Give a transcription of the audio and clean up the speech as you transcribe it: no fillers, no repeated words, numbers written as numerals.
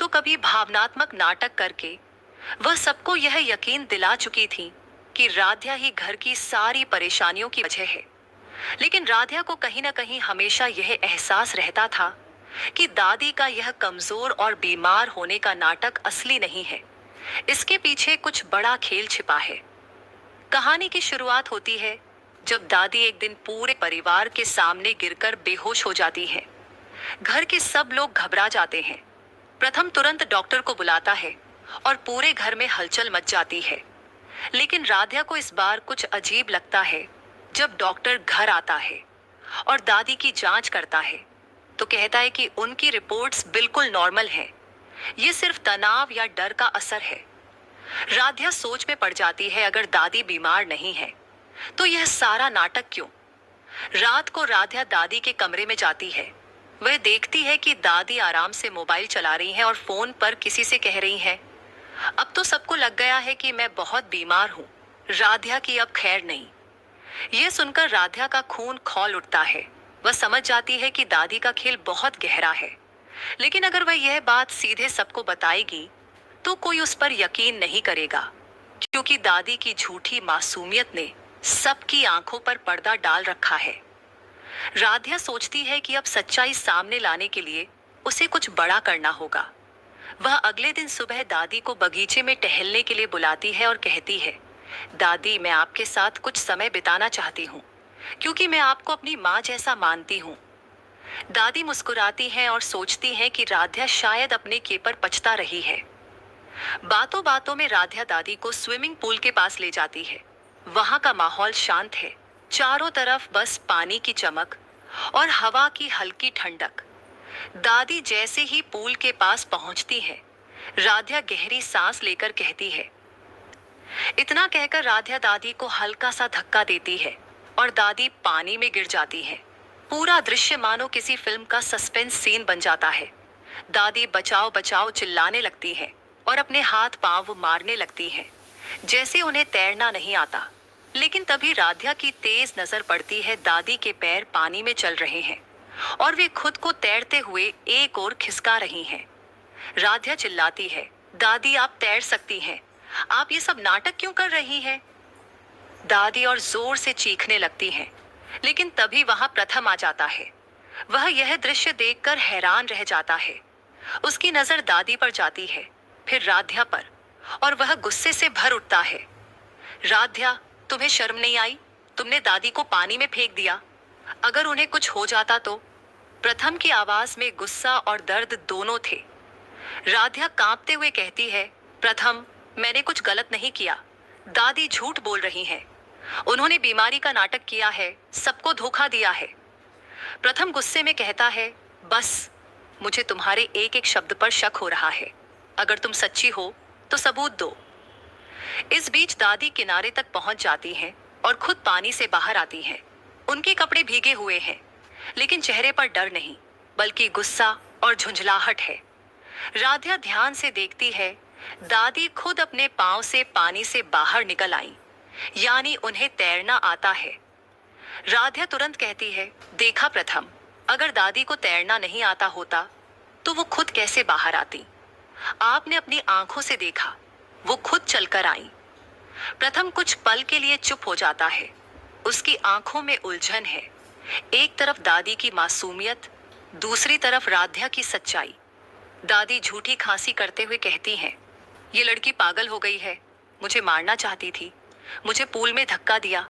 तो कभी भावनात्मक नाटक करके वह सबको यह यकीन दिला चुकी थी कि राध्या ही घर की सारी परेशानियों की वजह है। लेकिन राध्या को कहीं न कहीं हमेशा यह एहसास रहता था कि दादी का यह कमजोर और बीमार होने का नाटक असली नहीं है। इसके पीछे कुछ बड़ा खेल छिपा है। कहानी की शुरुआत होती है जब दादी एक दिन पूरे परिवार के सामने गिरकर बेहोश हो जाती है। घर के सब लोग घबरा जाते हैं। प्रथम तुरंत डॉक्टर को बुलाता है और पूरे घर में हलचल मच जाती है। लेकिन राध्या को इस बार कुछ अजीब लगता है। जब डॉक्टर घर आता है और दादी की जांच करता है तो कहता है कि उनकी रिपोर्ट्स बिल्कुल नॉर्मल हैं। ये सिर्फ तनाव या डर का असर है। राध्या सोच में पड़ जाती है, अगर दादी बीमार नहीं है तो यह सारा नाटक क्यों? रात को राध्या दादी के कमरे में जाती है। वह देखती है कि दादी आराम से मोबाइल चला रही हैं और फोन पर किसी से कह रही हैं, अब तो सबको लग गया है कि मैं बहुत बीमार हूँ। राध्या की अब खैर नहीं। यह सुनकर राध्या का खून खौल उठता है। वह समझ जाती है कि दादी का खेल बहुत गहरा है। लेकिन अगर वह यह बात सीधे सबको बताएगी तो कोई उस पर यकीन नहीं करेगा, क्योंकि दादी की झूठी मासूमियत ने सबकी आंखों पर पर्दा डाल रखा है। राध्या सोचती है कि अब सच्चाई सामने लाने के लिए उसे कुछ बड़ा करना होगा। वह अगले दिन सुबह दादी को बगीचे में टहलने के लिए बुलाती है और कहती है, दादी मैं आपके साथ कुछ समय बिताना चाहती हूँ, क्योंकि मैं आपको अपनी माँ जैसा मानती हूँ। दादी मुस्कुराती हैं और सोचती हैं कि राध्या शायद अपने के पर पछता रही है। बातों बातों में राध्या दादी को स्विमिंग पूल के पास ले जाती है। वहां का माहौल शांत है। चारों तरफ बस पानी की चमक और हवा की हल्की ठंडक। दादी जैसे ही पूल के पास पहुंचती है, राध्या गहरी सांस लेकर कहती है। इतना कहकर राध्या दादी को हल्का सा धक्का देती है और दादी पानी में गिर जाती है। पूरा दृश्य मानो किसी फिल्म का सस्पेंस सीन बन जाता है। दादी बचाओ बचाओ चिल्लाने लगती है और अपने हाथ पांव मारने लगती है, जैसे उन्हें तैरना नहीं आता। लेकिन तभी राध्या की तेज नजर पड़ती है। दादी के पैर पानी में चल रहे हैं और वे खुद को तैरते हुए एक ओर खिसका रही हैं। राध्या चिल्लाती है, दादी आप तैर सकती हैं, आप ये सब नाटक क्यों कर रही हैं? दादी और जोर से चीखने लगती हैं। लेकिन तभी वहां प्रथम आ जाता है। वह यह दृश्य देखकर हैरान रह जाता है। उसकी नजर दादी पर जाती है, फिर राध्या पर, और वह गुस्से से भर उठता है। राध्या, तुम्हें शर्म नहीं आई? तुमने दादी को पानी में फेंक दिया। अगर उन्हें कुछ हो जाता तो? प्रथम की आवाज में गुस्सा और दर्द दोनों थे। राध्या कांपते हुए कहती है, प्रथम मैंने कुछ गलत नहीं किया। दादी झूठ बोल रही हैं। उन्होंने बीमारी का नाटक किया है, सबको धोखा दिया है। प्रथम गुस्से में कहता है, बस, मुझे तुम्हारे एक एक शब्द पर शक हो रहा है। अगर तुम सच्ची हो तो सबूत दो। इस बीच दादी किनारे तक पहुंच जाती हैं और खुद पानी से बाहर आती हैं। उनके कपड़े भीगे हुए हैं, लेकिन चेहरे पर डर नहीं, बल्कि गुस्सा और झुंझलाहट है। राध्या ध्यान से देखती है, दादी खुद अपने पांव से पानी से बाहर निकल आई, यानी उन्हें तैरना आता है। राध्या तुरंत कहती है, देखा प्रथम, अगर दादी को तैरना नहीं आता होता तो वो खुद कैसे बाहर आती? आपने अपनी आंखों से देखा, वो खुद चलकर आई। प्रथम कुछ पल के लिए चुप हो जाता है। उसकी आंखों में उलझन है। एक तरफ दादी की मासूमियत, दूसरी तरफ राध्या की सच्चाई। दादी झूठी खांसी करते हुए कहती हैं, ये लड़की पागल हो गई है, मुझे मारना चाहती थी, मुझे पूल में धक्का दिया।